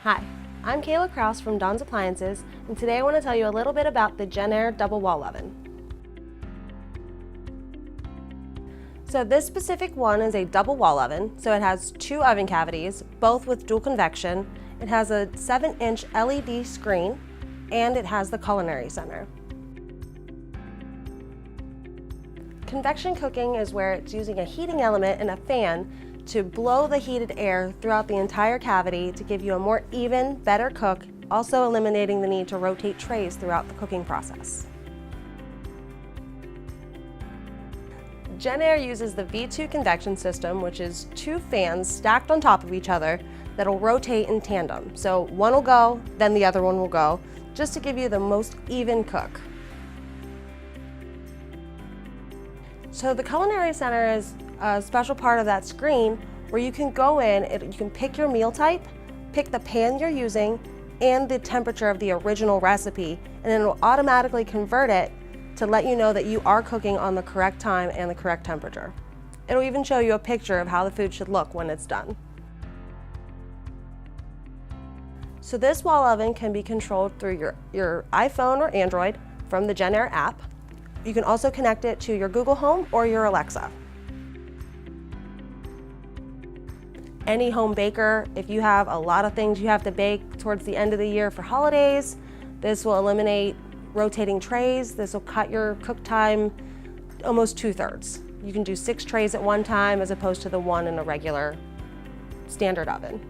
Hi, I'm Kayla Kraus from Don's Appliances, and today I want to tell you a little bit about the JennAir double wall oven. So this specific one is a double wall oven, so it has two oven cavities, both with dual convection. It has a 7-inch LED screen, and it has the Culinary Center. Convection cooking is where it's using a heating element and a fan to blow the heated air throughout the entire cavity to give you a more even, better cook, also eliminating the need to rotate trays throughout the cooking process. JennAir uses the V2 convection system, which is two fans stacked on top of each other that'll rotate in tandem. So one will go, then the other one will go, just to give you the most even cook. So the Culinary Center is a special part of that screen where you can go in, you can pick your meal type, pick the pan you're using, and the temperature of the original recipe, and then it'll automatically convert it to let you know that you are cooking on the correct time and the correct temperature. It'll even show you a picture of how the food should look when it's done. So this wall oven can be controlled through your iPhone or Android from the JennAir app. You can also connect it to your Google Home or your Alexa. Any home baker, if you have a lot of things you have to bake towards the end of the year for holidays, this will eliminate rotating trays. This will cut your cook time almost 2/3. You can do 6 trays at one time as opposed to the one in a regular standard oven.